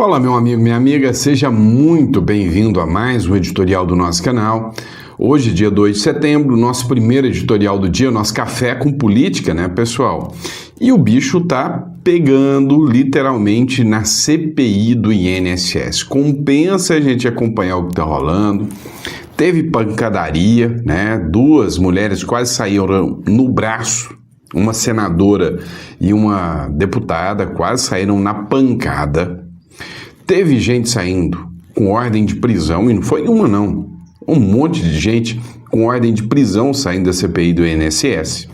Fala, meu amigo, minha amiga, seja muito bem-vindo a mais um editorial do nosso canal. Hoje, dia 2 de setembro, nosso primeiro editorial do dia, nosso café com política, né, pessoal? E o bicho tá pegando literalmente na CPI do INSS. Compensa a gente acompanhar o que tá rolando. Teve pancadaria, né? Duas mulheres quase saíram no braço. Uma senadora e uma deputada quase saíram na pancada. Teve gente saindo com ordem de prisão, e não foi uma não, um monte de gente com ordem de prisão saindo da CPI do INSS.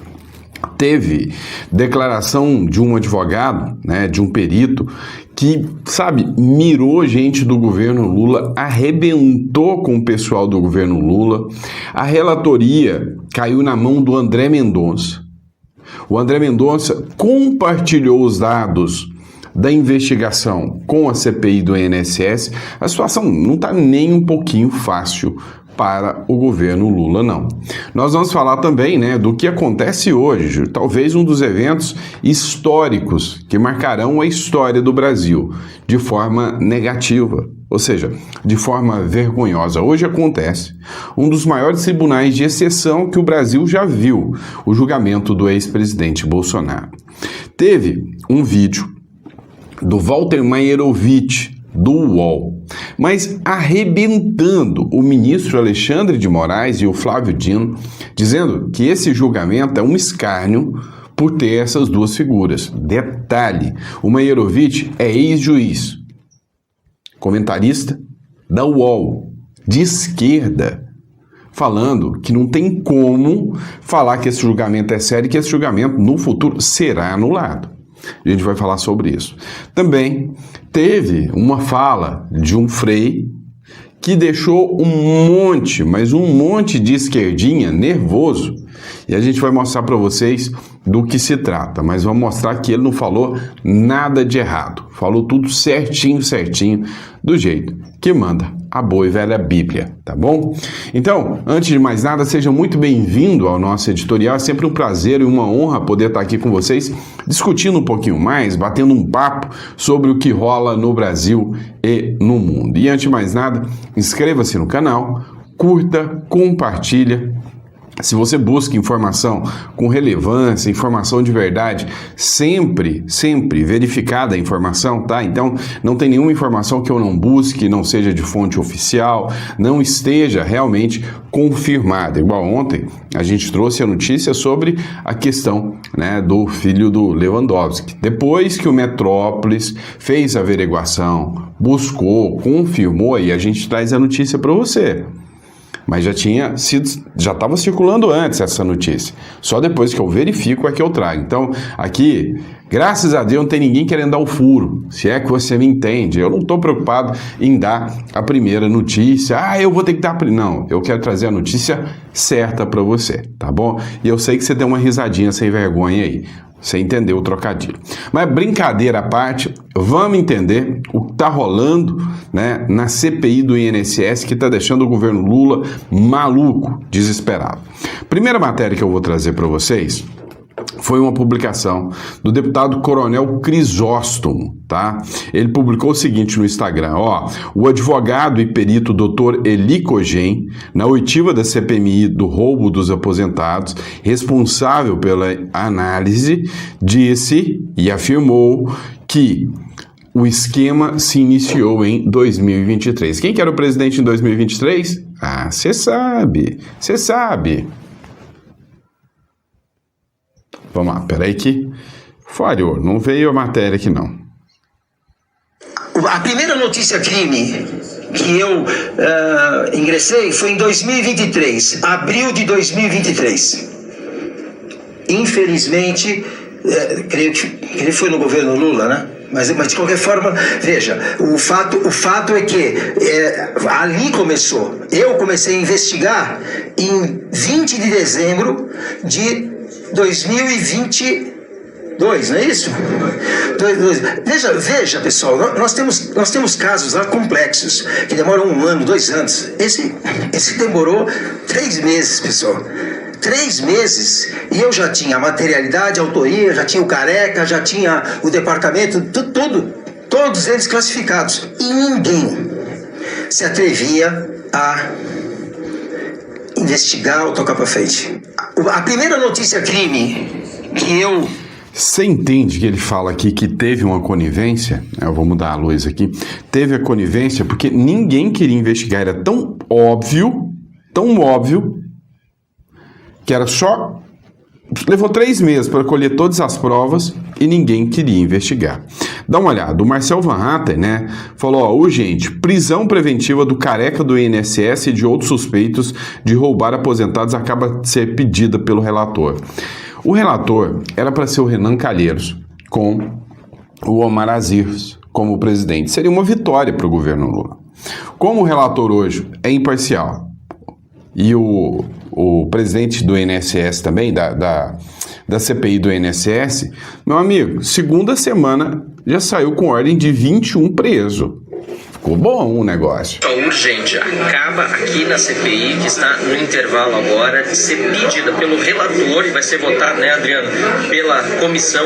Teve declaração de um advogado, né, de um perito, que, mirou gente do governo Lula, arrebentou com o pessoal do governo Lula. A relatoria caiu na mão do André Mendonça. O André Mendonça compartilhou os dados da investigação com a CPI do INSS. A situação não está nem um pouquinho fácil para o governo Lula, não. Nós vamos falar também, né, do que acontece hoje, talvez um dos eventos históricos que marcarão a história do Brasil de forma negativa, ou seja, de forma vergonhosa. Hoje acontece um dos maiores tribunais de exceção que o Brasil já viu, o julgamento do ex-presidente Bolsonaro. Teve um vídeo do Walter Maierovitch, do UOL, mas arrebentando o ministro Alexandre de Moraes e o Flávio Dino, dizendo que esse julgamento é um escárnio por ter essas duas figuras. Detalhe, o Maierovitch é ex-juiz, comentarista da UOL, de esquerda, falando que não tem como falar que esse julgamento é sério e que esse julgamento no futuro será anulado. A gente vai falar sobre isso. Também teve uma fala de um frei que deixou mas um monte de esquerdinha nervoso. E a gente vai mostrar para vocês do que se trata. Mas vamos mostrar que ele não falou nada de errado. Falou tudo certinho, do jeito que manda a boa e velha Bíblia, tá bom? Então, antes de mais nada, seja muito bem-vindo ao nosso editorial. É sempre um prazer e uma honra poder estar aqui com vocês, discutindo um pouquinho mais, batendo um papo sobre o que rola no Brasil e no mundo. E antes de mais nada, inscreva-se no canal, curta, compartilha. Se você busca informação com relevância, informação de verdade, sempre verificada a informação, tá? Então, não tem nenhuma informação que eu não busque, não seja de fonte oficial, não esteja realmente confirmada. Igual ontem, a gente trouxe a notícia sobre a questão, né, do filho do Lewandowski. Depois que o Metrópolis fez a averiguação, buscou, confirmou, e a gente traz a notícia para você. Mas já estava circulando antes essa notícia. Só depois que eu verifico é que eu trago. Então, aqui, graças a Deus, não tem ninguém querendo dar o furo. Se é que você me entende. Eu não estou preocupado em dar a primeira notícia. Eu vou ter que dar Não, eu quero trazer a notícia certa para você, tá bom? E eu sei que você deu uma risadinha sem vergonha aí. Você entendeu o trocadilho. Mas brincadeira à parte, vamos entender o que está rolando, né, na CPI do INSS, que está deixando o governo Lula maluco, desesperado. Primeira matéria que eu vou trazer para vocês foi uma publicação do deputado Coronel Crisóstomo, tá? Ele publicou o seguinte no Instagram, o advogado e perito Dr. Eli Cogem, na oitiva da CPMI do roubo dos aposentados, responsável pela análise, disse e afirmou que o esquema se iniciou em 2023. Quem que era o presidente em 2023? Você sabe. Vamos lá, peraí que falhou, não veio a matéria aqui não. A primeira notícia crime que eu ingressei foi em 2023, abril de 2023. Infelizmente, creio que ele foi no governo Lula, né? Mas de qualquer forma, veja, o fato é que ali começou. Eu comecei a investigar em 20 de dezembro de 2022, não é isso? Veja, pessoal, nós temos casos lá complexos, que demoram 1 ano, 2 anos. Esse demorou 3 meses, pessoal. 3 meses, e eu já tinha a materialidade, a autoria, já tinha o Careca, já tinha o departamento, tudo todos eles classificados. E ninguém se atrevia a investigar ou tocar para frente. A primeira notícia crime que eu... Você entende que ele fala aqui que teve uma conivência? Eu vou mudar a luz aqui. Teve a conivência porque ninguém queria investigar. Era tão óbvio, que era só... Levou 3 meses para colher todas as provas e ninguém queria investigar. Dá uma olhada, o Marcel Van Hatten, né, falou, ó, urgente, prisão preventiva do careca do INSS e de outros suspeitos de roubar aposentados acaba de ser pedida pelo relator. O relator era para ser o Renan Calheiros, com o Omar Aziz como presidente. Seria uma vitória para o governo Lula. Como o relator hoje é imparcial e o presidente do INSS também, da CPI do INSS, meu amigo, segunda semana já saiu com ordem de 21 preso. Ficou bom o negócio. Urgente, acaba aqui na CPI, que está no intervalo agora, de ser pedida pelo relator, e vai ser votado, né, Adriano, pela comissão,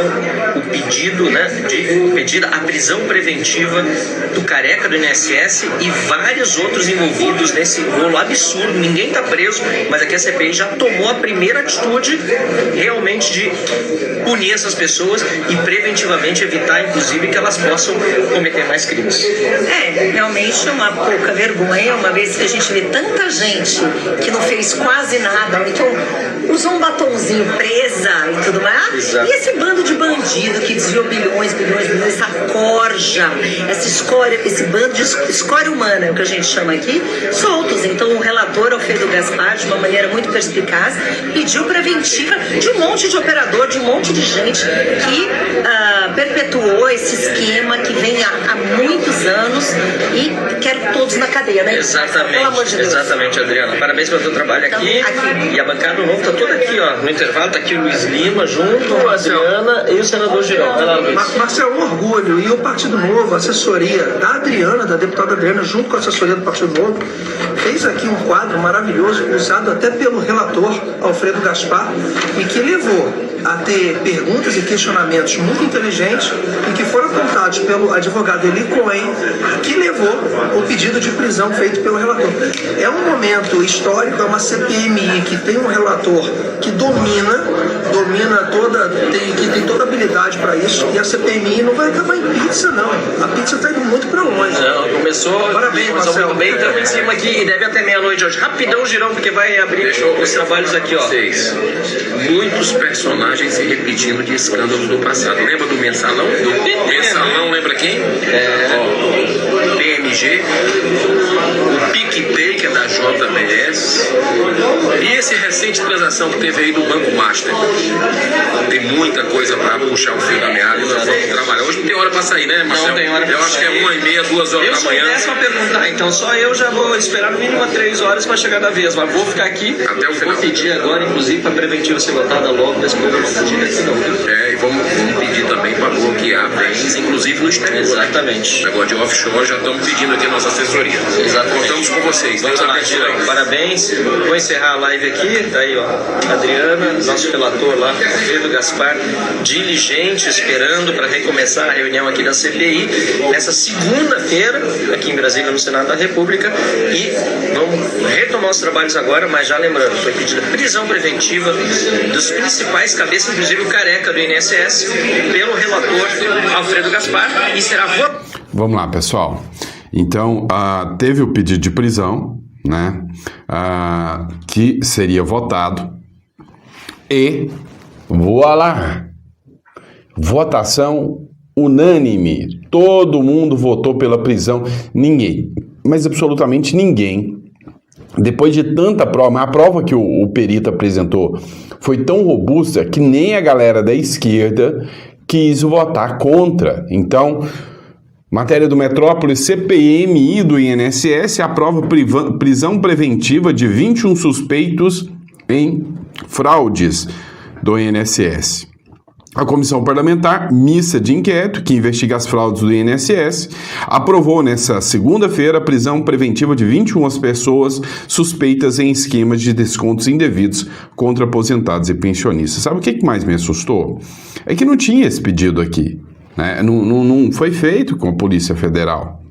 o pedido, né, de pedir a prisão preventiva do careca do INSS e vários outros envolvidos nesse rolo absurdo. Ninguém está preso, mas aqui a CPI já tomou a primeira atitude realmente de punir essas pessoas e preventivamente evitar, inclusive, que elas possam cometer mais crimes. Realmente é uma pouca vergonha, uma vez que a gente vê tanta gente que não fez quase nada, então usou um batonzinho presa e tudo mais. Exato. E esse bando de bandido que desviou bilhões, essa corja, essa escória, esse bando de escória humana, é o que a gente chama aqui, soltos. Então o relator Alfredo Gaspar, de uma maneira muito perspicaz, pediu preventiva de um monte de operador, de um monte de gente que perpetuou esse esquema que vem há muitos anos e quer todos na cadeia, né? Exatamente, pelo amor de Deus. Exatamente, Adriana. Parabéns pelo teu trabalho aqui. E a bancada novo tá toda aqui, ó. No intervalo tá aqui o Luiz Lima junto, a Adriana e o senador Girão. Vai lá, Luiz. Marcelo, um orgulho. E o Partido Novo, a assessoria da Adriana, da deputada Adriana, junto com a assessoria do Partido Novo, fez aqui um quadro maravilhoso, usado até pelo relator Alfredo Gaspar, e que levou a ter perguntas e questionamentos muito inteligentes e que foram apontados pelo advogado Eli Cohen, que levou o pedido de prisão feito pelo relator. É um momento histórico, é uma CPMI que tem um relator que domina toda, que tem toda a habilidade para isso, e a CPMI não vai acabar em pizza, não. A pizza está indo muito para longe. Não, começou, parabéns, Marcelo. Marcelo. Bem, estamos em cima aqui e deve até meia-noite hoje. Rapidão, Girão, porque vai abrir os trabalhos aqui, ó. Muitos personagens se repetindo de escândalos do passado. Lembra do Mensalão? Mensalão, lembra quem? PMG, o PicPay, que é da JBS, e esse recente transação que teve aí do Banco Master. Tem muita coisa para puxar o fio da meada e nós vamos trabalhar. Hoje não tem hora para sair, né, Marcelo? Não tem hora pra Eu acho que é 1h30, 2 horas da manhã. Eu sou perguntar, então só eu já vou esperar no mínimo 3 horas para chegar da vez, mas vou ficar aqui Até o final. Vou pedir agora, inclusive, para preventiva ser votada logo, mas como eu não fugir daqui não, viu? E vamos pedir também para bloquear bens, inclusive no exterior. Exatamente. Negócio de offshore, já estamos pedindo aqui a nossa assessoria. Exatamente. Contamos com vocês. Vamos lá, Girão. Parabéns. Vou encerrar a live aqui. Tá aí, ó. Adriana, nosso relator lá, Alfredo Gaspar, diligente, esperando para recomeçar a reunião aqui da CPI nessa segunda-feira, aqui em Brasília, no Senado da República. E vamos retomar os trabalhos agora, mas já lembrando, foi pedida prisão preventiva dos principais cabeças, inclusive o careca do INSS, pelo relator Alfredo Gaspar, e será votado. Vamos lá, pessoal. Então, teve o pedido de prisão, né, que seria votado, e voilá, votação unânime. Todo mundo votou pela prisão. Ninguém, mas absolutamente ninguém, depois de tanta prova, a prova que o perito apresentou foi tão robusta que nem a galera da esquerda quis votar contra. Então, matéria do Metrópole, CPMI do INSS aprova prisão preventiva de 21 suspeitos em fraudes do INSS. A Comissão Parlamentar Mista de Inquérito, que investiga as fraudes do INSS, aprovou nesta segunda-feira a prisão preventiva de 21 pessoas suspeitas em esquemas de descontos indevidos contra aposentados e pensionistas. Sabe o que mais me assustou? É que não tinha esse pedido aqui, né? Não foi feito com a Polícia Federal,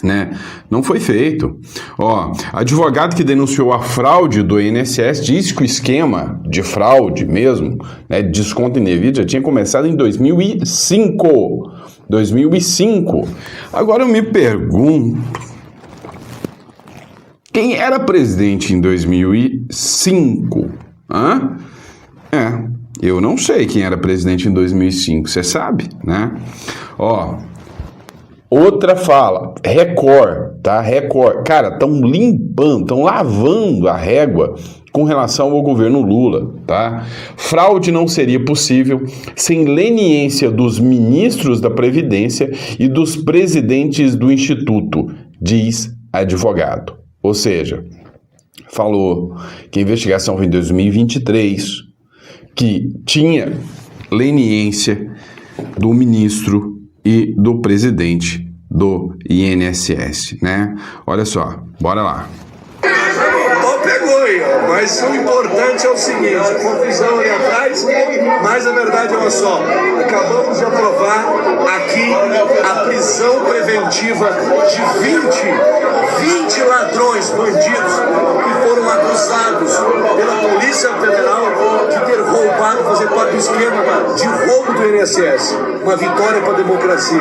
né? Não foi feito. Ó, advogado que denunciou a fraude do INSS disse que o esquema de fraude mesmo, né, de desconto indevido, já tinha começado em 2005. 2005. Agora eu me pergunto, quem era presidente em 2005? Hã? Eu não sei quem era presidente em 2005, você sabe, né? Ó, outra fala, Record, tá? Record. Cara, estão limpando, estão lavando a régua com relação ao governo Lula, tá? Fraude não seria possível sem leniência dos ministros da Previdência e dos presidentes do Instituto, diz advogado. Ou seja, falou que a investigação foi em 2023, que tinha leniência do ministro e do presidente do INSS, né? Olha só, bora lá. Pegou aí, ó. Mas o importante é o seguinte, confusão ali atrás, mas a verdade é uma só. Acabamos de aprovar aqui a prisão preventiva de 20 ladrões, bandidos, que foram acusados pela Polícia Federal de ter roubado, fazer parte do esquema de roubo do INSS. Uma vitória para a democracia.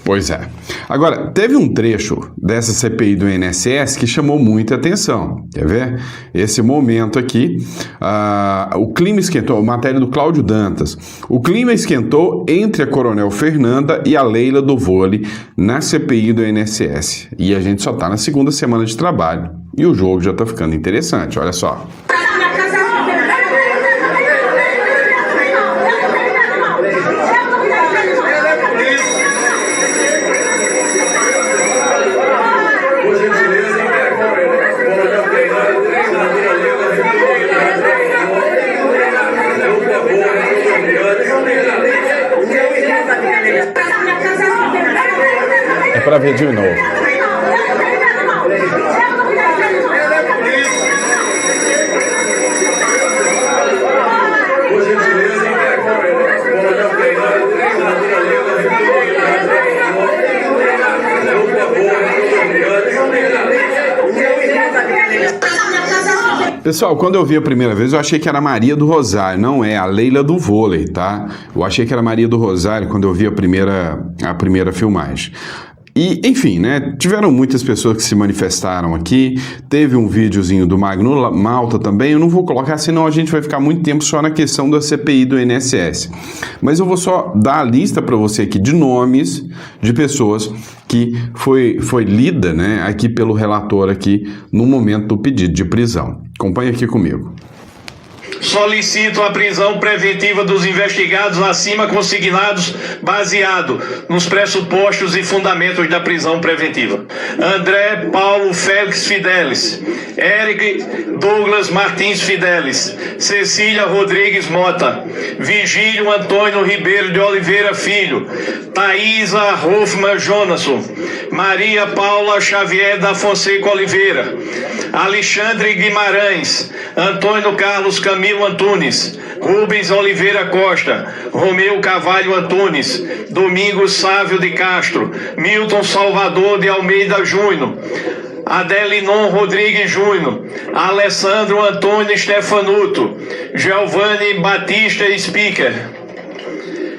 Pois é. Agora, teve um trecho dessa CPI do INSS que chamou muita atenção. Quer ver? Esse momento aqui, o clima esquentou, matéria do Cláudio Dantas. O clima esquentou entre a Coronel Fernanda e a Leila do vôlei na CPI do INSS. E a gente só está na segunda semana de trabalho. E o jogo já está ficando interessante, olha só. É para ver de novo. Pessoal, quando eu vi a primeira vez, eu achei que era a Maria do Rosário. Não é, a Leila do vôlei, tá? Eu achei que era a Maria do Rosário quando eu vi a primeira filmagem. E, enfim, né, tiveram muitas pessoas que se manifestaram aqui, teve um videozinho do Magno Malta também, eu não vou colocar, senão a gente vai ficar muito tempo só na questão da CPI do INSS. Mas eu vou só dar a lista para você aqui de nomes de pessoas que foi lida, né, aqui pelo relator aqui no momento do pedido de prisão. Acompanhe aqui comigo. Solicito a prisão preventiva dos investigados acima consignados, baseado nos pressupostos e fundamentos da prisão preventiva. André Paulo Félix Fidelis, Eric Douglas Martins Fidelis, Cecília Rodrigues Mota, Vigílio Antônio Ribeiro de Oliveira Filho, Thaisa Hoffman Jonasson, Maria Paula Xavier da Fonseca Oliveira, Alexandre Guimarães, Antônio Carlos Camilo Antunes, Rubens Oliveira Costa, Romeu Carvalho Antunes, Domingos Sávio de Castro, Milton Salvador de Almeida Júnior, Adelinon Rodrigues Júnior, Alessandro Antônio Stefanuto, Giovanni Batista Speaker,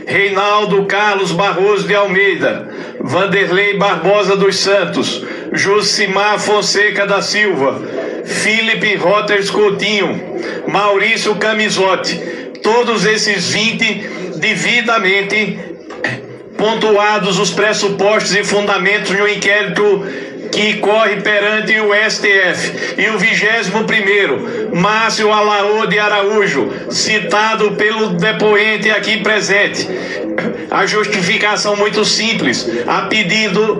Reinaldo Carlos Barroso de Almeida, Vanderlei Barbosa dos Santos, Josimar Fonseca da Silva, Felipe Roters Coutinho, Maurício Camisotti, todos esses 20 devidamente pontuados os pressupostos e fundamentos no inquérito que corre perante o STF. E o 21º, Márcio Alaô de Araújo, citado pelo depoente aqui presente. A justificação muito simples, a pedido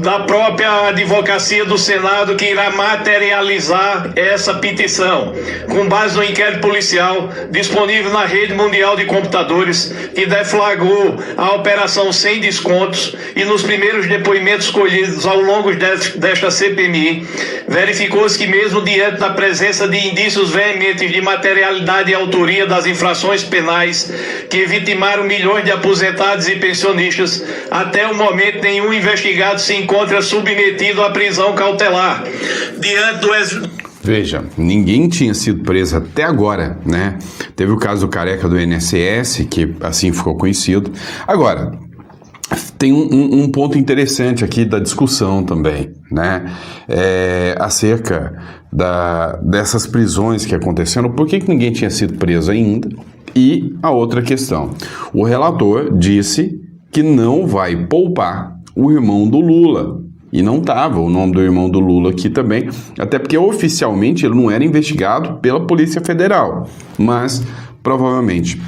da própria advocacia do Senado que irá materializar essa petição, com base no inquérito policial disponível na rede mundial de computadores que deflagrou a operação sem descontos, e nos primeiros depoimentos colhidos ao longo desta CPMI, verificou-se que mesmo diante da presença de indícios veementes de materialidade e autoria das infrações penais que vitimaram milhões de aposentados e pensionistas, até o momento nenhum investigado se encontra submetido à prisão cautelar. Diante do Veja, ninguém tinha sido preso até agora, né? Teve o caso do careca do INSS, que assim ficou conhecido. Agora, tem um ponto interessante aqui da discussão também, né? Acerca dessas prisões que aconteceram, por que ninguém tinha sido preso ainda? E a outra questão, o relator disse que não vai poupar o irmão do Lula. E não estava o nome do irmão do Lula aqui também, até porque oficialmente ele não era investigado pela Polícia Federal, mas provavelmente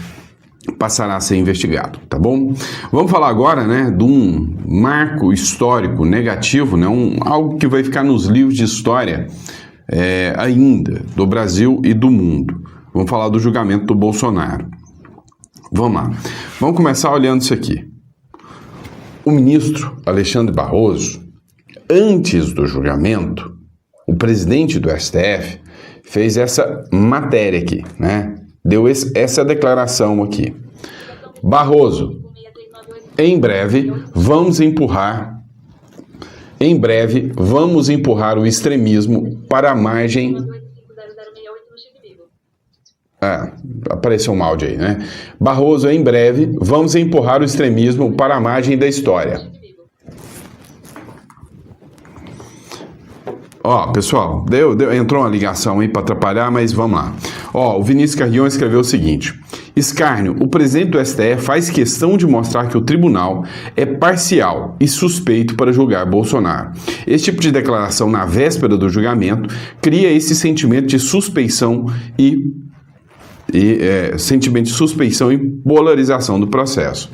passará a ser investigado, tá bom? Vamos falar agora, né, de um marco histórico negativo, né, algo que vai ficar nos livros de história ainda, do Brasil e do mundo. Vamos falar do julgamento do Bolsonaro. Vamos lá. Vamos começar olhando isso aqui. O ministro Alexandre Barroso, antes do julgamento, o presidente do STF fez essa matéria aqui, né? Deu essa declaração aqui. Barroso, em breve vamos empurrar o extremismo para a margem... apareceu um áudio aí, né? Barroso, em breve vamos empurrar o extremismo para a margem da história. Pessoal, entrou uma ligação aí para atrapalhar, mas vamos lá. O Vinícius Carrion escreveu o seguinte: escárnio, o presidente do STF faz questão de mostrar que o tribunal é parcial e suspeito para julgar Bolsonaro. Esse tipo de declaração na véspera do julgamento cria esse sentimento de suspeição e polarização do processo.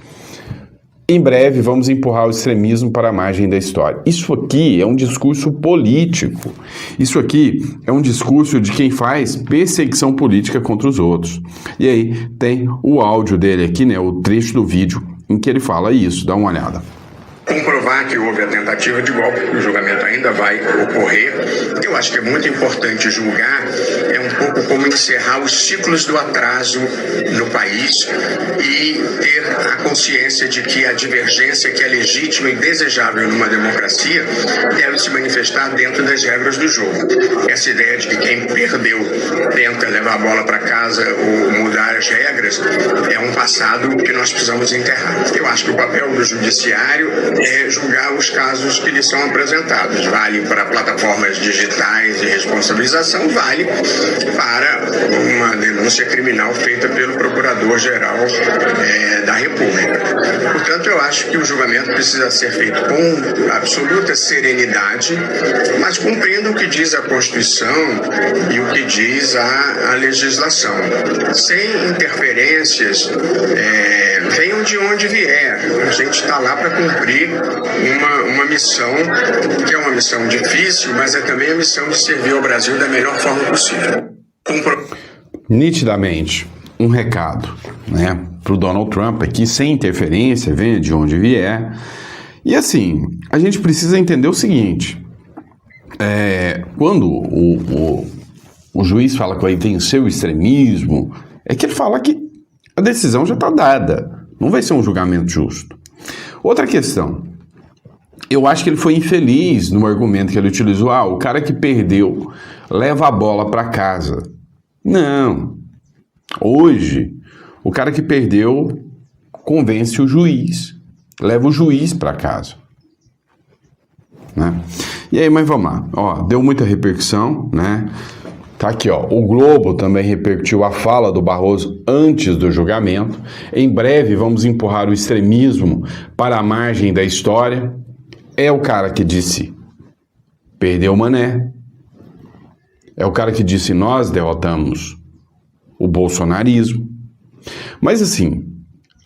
Em breve vamos empurrar o extremismo para a margem da história. Isso aqui é um discurso político. Isso aqui é um discurso de quem faz perseguição política contra os outros. E aí tem o áudio dele aqui, né, o trecho do vídeo em que ele fala isso. Dá uma olhada. Comprovar que houve a tentativa de golpe, o julgamento ainda vai ocorrer. Eu acho que é muito importante julgar, é um pouco como encerrar os ciclos do atraso no país e ter a consciência de que a divergência que é legítima e desejável numa democracia deve se manifestar dentro das regras do jogo. Essa ideia de que quem perdeu tenta levar a bola para casa ou mudar as regras é um passado que nós precisamos enterrar. Eu acho que o papel do judiciário é julgar os casos que lhe são apresentados. Vale para plataformas digitais de responsabilização, vale para uma denúncia criminal feita pelo Procurador-Geral da República. Portanto, eu acho que o julgamento precisa ser feito com absoluta serenidade, mas cumprindo o que diz a Constituição e o que diz a legislação. Sem interferências, venham de onde vier. A gente está lá para cumprir uma missão, que é uma missão difícil, mas é também a missão de servir ao Brasil da melhor forma possível. Nitidamente, um recado, né, para o Donald Trump aqui, sem interferência, venha de onde vier. E assim, a gente precisa entender o seguinte, quando o juiz fala que vai vencer o extremismo, é que ele fala que a decisão já está dada, não vai ser um julgamento justo. Outra questão, eu acho que ele foi infeliz no argumento que ele utilizou. O cara que perdeu leva a bola para casa. Não. Hoje, o cara que perdeu convence o juiz, leva o juiz para casa. Né? E aí, mas vamos lá. Deu muita repercussão, né? Tá aqui, o Globo também repercutiu a fala do Barroso antes do julgamento. Em breve vamos empurrar o extremismo para a margem da história. É o cara que disse, perdeu o Mané. É o cara que disse, nós derrotamos o bolsonarismo. Mas assim,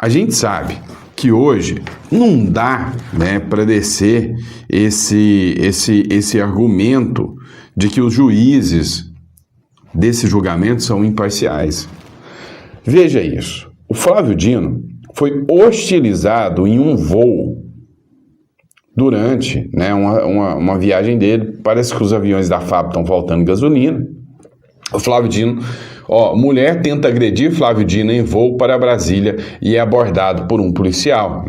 a gente sabe que hoje não dá, né, para descer esse argumento de que os juízes desse julgamento são imparciais. Veja isso. O Flávio Dino foi hostilizado em um voo durante, né, uma viagem dele. Parece que os aviões da FAB estão faltando gasolina. O Flávio Dino, mulher tenta agredir Flávio Dino em voo para Brasília e é abordado por um policial,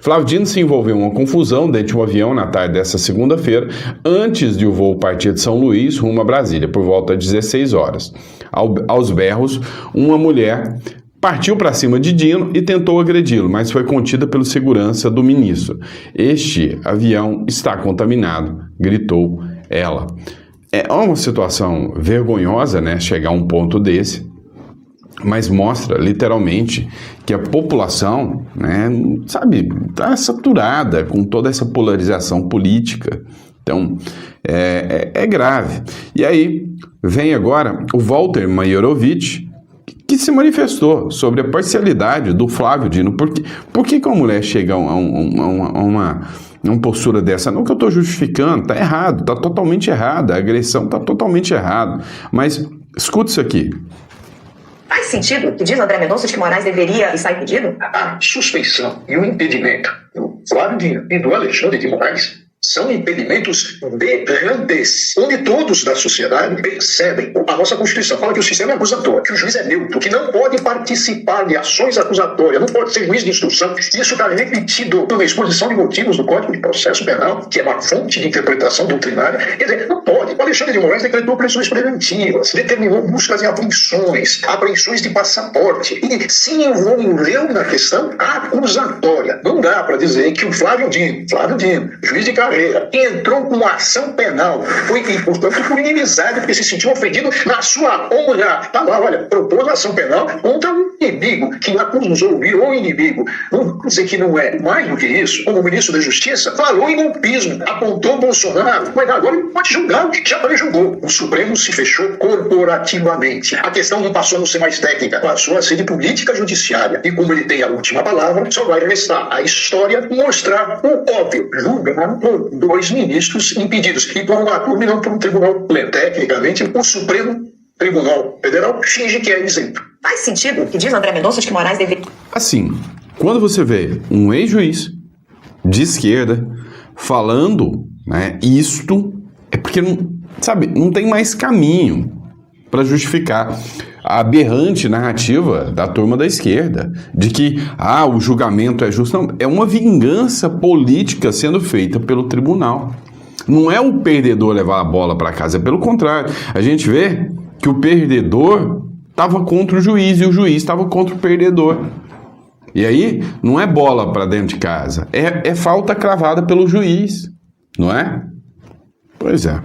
Flávio Dino se envolveu em uma confusão dentro de um avião na tarde dessa segunda-feira, antes de o voo partir de São Luís rumo a Brasília, por volta de 16 horas. Aos berros, uma mulher partiu para cima de Dino e tentou agredi-lo, mas foi contida pelo segurança do ministro. Este avião está contaminado, gritou ela. É uma situação vergonhosa, né, chegar a um ponto desse, mas mostra literalmente que a população, né, está saturada com toda essa polarização política. Então, é grave. E aí vem agora o Walter Maierovitch, que se manifestou sobre a parcialidade do Flávio Dino. Por que uma mulher chega a uma postura dessa? Não que eu estou justificando, está errado, está totalmente errado, a agressão está totalmente errada. Mas escuta isso aqui. Faz sentido o que diz André Mendonça de que Moraes deveria estar impedido? A suspeição e o impedimento do Flávio Dino e do Alexandre de Moraes são impedimentos grandes, onde todos da sociedade percebem. A nossa Constituição fala que o sistema é acusatório, que o juiz é neutro, que não pode participar de ações acusatórias, não pode ser juiz de instrução. Isso está repetido na exposição de motivos do Código de Processo Penal, que é uma fonte de interpretação doutrinária. Quer dizer, não pode. O Alexandre de Moraes decretou prisões preventivas, determinou buscas e apreensões de passaporte, e se envolveu na questão acusatória. Não dá para dizer que o Flávio Dino, juiz de carreira, entrou com uma ação penal, foi, portanto, por inimizade, porque se sentiu ofendido na sua honra. Tá lá, olha, propôs ação penal contra um inimigo, que acusou, virou inimigo. Não quer dizer que não é mais do que isso. Como o ministro da Justiça falou em golpismo, apontou Bolsonaro, mas agora ele pode julgar, já prejulgou. O Supremo se fechou corporativamente. A questão não passou a não ser mais técnica, passou a ser de política judiciária. E como ele tem a última palavra, só vai restar a história mostrar o óbvio. Julgar por 2 ministros impedidos, e por uma turma e não por um tribunal pleno. Tecnicamente, o Supremo Tribunal Federal finge que é isento. Faz sentido o que diz André Mendonça de que Moraes deveria... Assim, quando você vê um ex-juiz de esquerda falando, né, isto, é porque, não tem mais caminho para justificar a aberrante narrativa da turma da esquerda, de que o julgamento é justo. Não, é uma vingança política sendo feita pelo tribunal. Não é o perdedor levar a bola para casa, é pelo contrário. A gente vê que o perdedor estava contra o juiz e o juiz estava contra o perdedor. E aí, não é bola para dentro de casa, é falta cravada pelo juiz, não é? Pois é.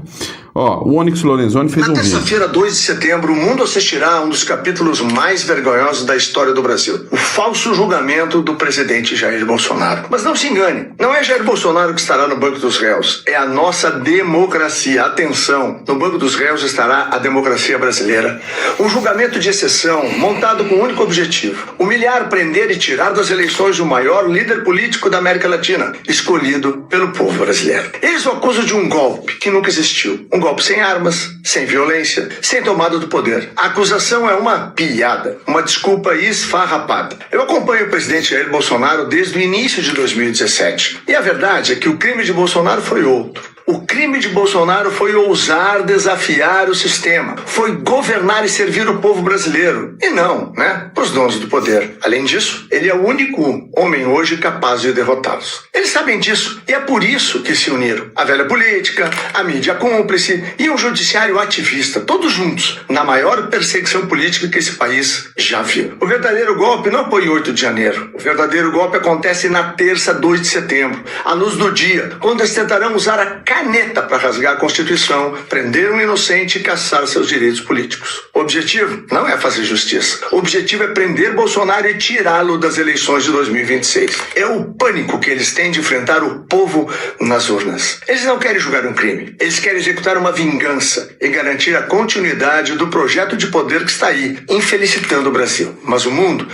O Onyx Lorenzoni fez um vídeo. Na terça-feira, 2 de setembro, o mundo assistirá a um dos capítulos mais vergonhosos da história do Brasil. O falso julgamento do presidente Jair Bolsonaro. Mas não se engane, não é Jair Bolsonaro que estará no banco dos réus. É a nossa democracia. Atenção, no banco dos réus estará a democracia brasileira. Um julgamento de exceção, montado com um único objetivo: humilhar, prender e tirar das eleições o maior líder político da América Latina, escolhido pelo povo brasileiro. Eles o acusam de um golpe que nunca existiu. Um golpe sem armas, sem violência, sem tomada do poder. A acusação é uma piada, uma desculpa esfarrapada. Eu acompanho o presidente Jair Bolsonaro desde o início de 2017. E a verdade é que o crime de Bolsonaro foi outro. O crime de Bolsonaro foi ousar desafiar o sistema, foi governar e servir o povo brasileiro, e não, para os donos do poder. Além disso, ele é o único homem hoje capaz de derrotá-los. Eles sabem disso, e é por isso que se uniram. A velha política, a mídia cúmplice e um judiciário ativista, todos juntos, na maior perseguição política que esse país já viu. O verdadeiro golpe não foi em 8 de janeiro. O verdadeiro golpe acontece na terça, 2 de setembro, à luz do dia, quando eles tentarão usar a caneta para rasgar a Constituição, prender um inocente e caçar seus direitos políticos. O objetivo não é fazer justiça. O objetivo é prender Bolsonaro e tirá-lo das eleições de 2026. É o pânico que eles têm de enfrentar o povo nas urnas. Eles não querem julgar um crime. Eles querem executar uma vingança e garantir a continuidade do projeto de poder que está aí, infelicitando o Brasil. Mas o mundo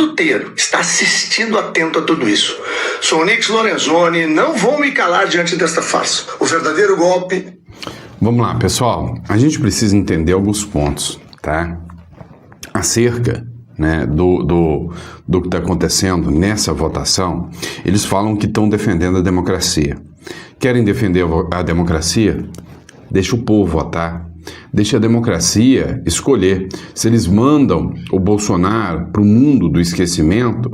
inteiro está assistindo atento a tudo isso. Sou Onyx Lorenzoni, não vou me calar diante desta farsa. O verdadeiro golpe... Vamos lá, pessoal. A gente precisa entender alguns pontos, tá? Acerca, né, do que está acontecendo nessa votação, eles falam que estão defendendo a democracia. Querem defender a democracia? Deixa o povo votar. Deixa a democracia escolher se eles mandam o Bolsonaro para o mundo do esquecimento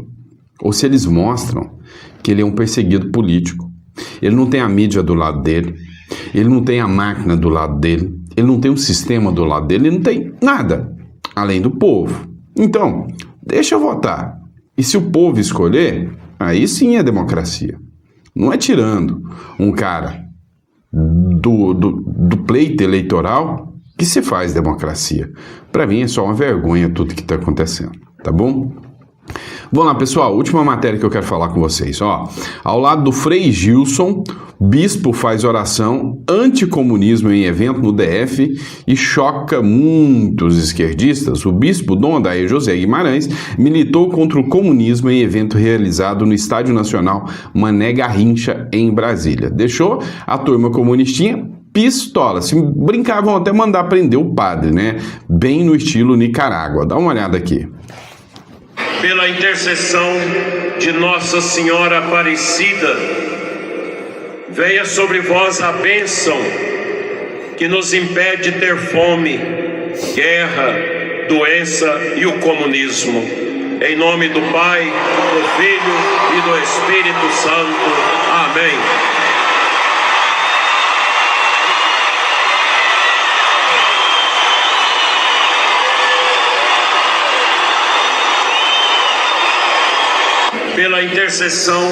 ou se eles mostram que ele é um perseguido político. Ele não tem a mídia do lado dele, ele não tem a máquina do lado dele, ele não tem um sistema do lado dele, ele não tem nada além do povo. Então, deixa eu votar. E se o povo escolher, aí sim é democracia. Não é tirando um cara do pleito eleitoral que se faz democracia. Para mim é só uma vergonha tudo que está acontecendo, tá bom? Vamos lá, pessoal, última matéria que eu quero falar com vocês. Ó, ao lado do Frei Gilson, bispo faz oração anticomunismo em evento no DF e choca muitos esquerdistas. O bispo Dom Adair José Guimarães militou contra o comunismo em evento realizado no Estádio Nacional Mané Garrincha, em Brasília. Deixou a turma comunistinha pistola. Se brincavam até mandar prender o padre, né? Bem no estilo Nicarágua. Dá uma olhada aqui. Pela intercessão de Nossa Senhora Aparecida, venha sobre vós a bênção que nos impede de ter fome, guerra, doença e o comunismo. Em nome do Pai, do Filho e do Espírito Santo. Amém. Pela intercessão.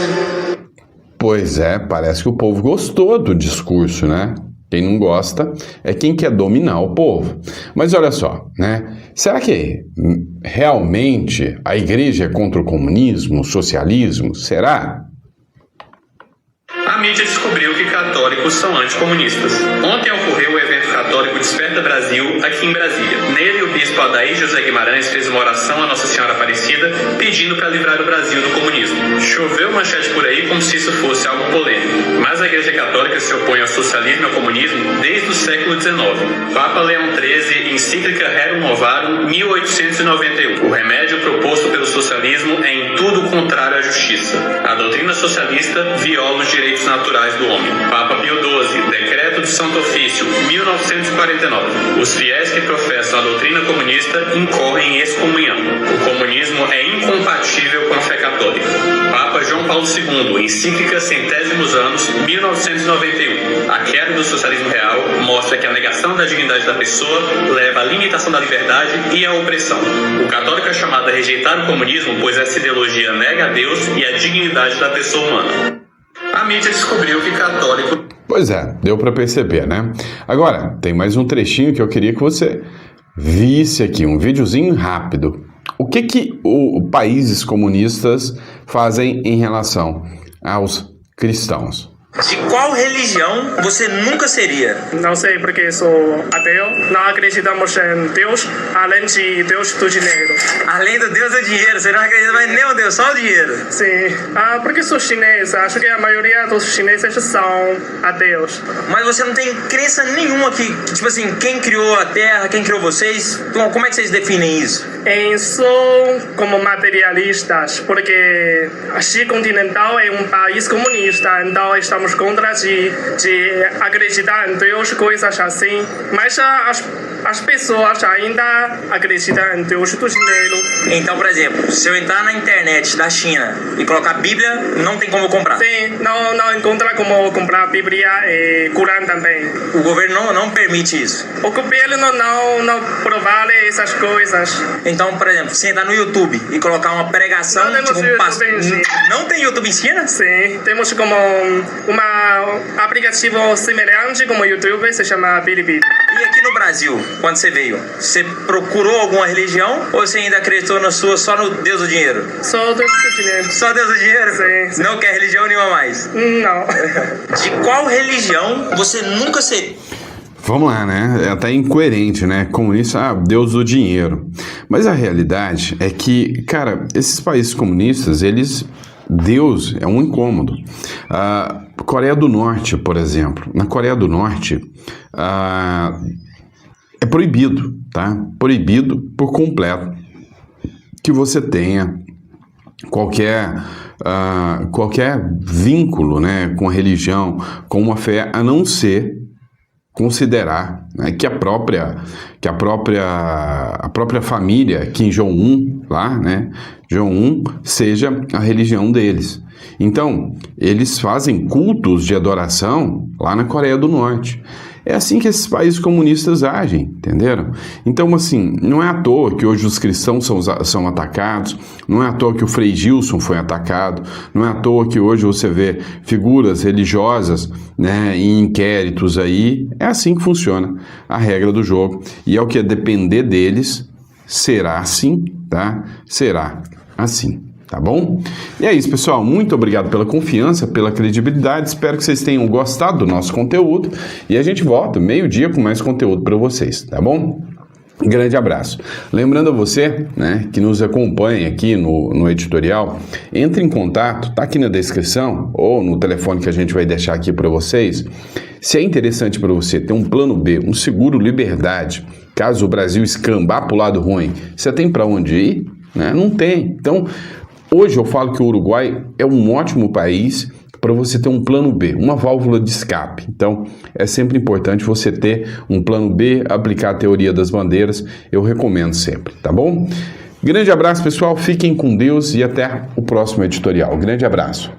Pois é, parece que o povo gostou do discurso, né? Quem não gosta é quem quer dominar o povo. Mas olha só, né? Será que realmente a igreja é contra o comunismo, o socialismo? Será? A mídia descobriu que católicos são anticomunistas. Ontem ocorreu o evento católico Desperta Brasil aqui em Brasília. Nele, o bispo Adair José Guimarães fez uma oração à Nossa Senhora Aparecida pedindo para livrar o Brasil do comunismo. Choveu manchete por aí como se isso fosse algo polêmico. Mas a Igreja Católica se opõe ao socialismo e ao comunismo desde o século XIX. Papa Leão XIII, encíclica Rerum Novarum, 1891. O remédio proposto pelo socialismo é em tudo contrário à justiça. A doutrina socialista viola os direitos naturais do homem. Papa Pio XII, Decreto de Santo Ofício, 1949. Os fiéis que professam a doutrina comunista incorrem em excomunhão. O comunismo é incompatível com a fé católica. Papa João Paulo II, encíclica Centésimos Anos, 1991. A queda do socialismo real mostra que a negação da dignidade da pessoa leva à limitação da liberdade e à opressão. O católico é chamado a rejeitar o comunismo, pois essa ideologia nega a Deus e a dignidade da pessoa humana. A mídia descobriu que católico... Pois é, deu para perceber, né? Agora, tem mais um trechinho que eu queria que você visse aqui, um videozinho rápido. O que os países comunistas fazem em relação aos cristãos? De qual religião você nunca seria? Não sei, porque sou ateu. Não acreditamos em Deus, além de Deus do dinheiro. Além do Deus do dinheiro, você não acredita mais nem o Deus, só o dinheiro? Sim, porque sou chinês. Acho que a maioria dos chineses são ateus. Mas você não tem crença nenhuma que, tipo assim, quem criou a Terra, quem criou vocês? Como é que vocês definem isso? São como materialistas, porque a China continental é um país comunista, então estamos contra de acreditar em Deus, coisas assim. Mas as as pessoas ainda acreditam em Deus do dinheiro. Então, por exemplo, se eu entrar na internet da China e colocar Bíblia, não tem como comprar? Sim, não encontra como comprar Bíblia e Corão também. O governo não permite isso? O governo não provale essas coisas. Então, por exemplo, se entrar no YouTube e colocar uma pregação, não tipo um pastor... Não tem YouTube em China? Sim, temos como um aplicativo semelhante como o YouTube, se chama Bilibili. E aqui no Brasil, quando você veio, você procurou alguma religião ou você ainda acreditou na sua só no Deus do dinheiro? Só Deus do dinheiro. Só Deus do dinheiro? Sim. Não quer religião nenhuma mais? Não. De qual religião você nunca seria? Vamos lá, né? É até incoerente, né? Comunista, Deus do dinheiro. Mas a realidade é que, cara, esses países comunistas, Deus é um incômodo. Coreia do Norte, por exemplo. Na Coreia do Norte, é proibido, tá? Proibido por completo que você tenha qualquer vínculo, né, com a religião, com uma fé, a não ser considerar, né, que a própria família Kim Jong-un lá, né, Jong-un, seja a religião deles. Então, eles fazem cultos de adoração lá na Coreia do Norte. É assim que esses países comunistas agem, entenderam? Então, assim, não é à toa que hoje os cristãos são atacados, não é à toa que o Frei Gilson foi atacado, não é à toa que hoje você vê figuras religiosas, né, em inquéritos aí. É assim que funciona a regra do jogo. E ao que depender deles, será assim, tá? Será assim. Tá bom? E é isso, pessoal. Muito obrigado pela confiança, pela credibilidade. Espero que vocês tenham gostado do nosso conteúdo. E a gente volta meio-dia com mais conteúdo para vocês, tá bom? Grande abraço. Lembrando a você, né, que nos acompanha aqui no editorial, entre em contato, tá aqui na descrição ou no telefone que a gente vai deixar aqui para vocês. Se é interessante para você ter um plano B, um seguro liberdade, caso o Brasil escambar para o lado ruim, você tem para onde ir? Né? Não tem. Então, hoje eu falo que o Uruguai é um ótimo país para você ter um plano B, uma válvula de escape. Então, é sempre importante você ter um plano B, aplicar a teoria das bandeiras, eu recomendo sempre, tá bom? Grande abraço, pessoal, fiquem com Deus e até o próximo editorial. Grande abraço.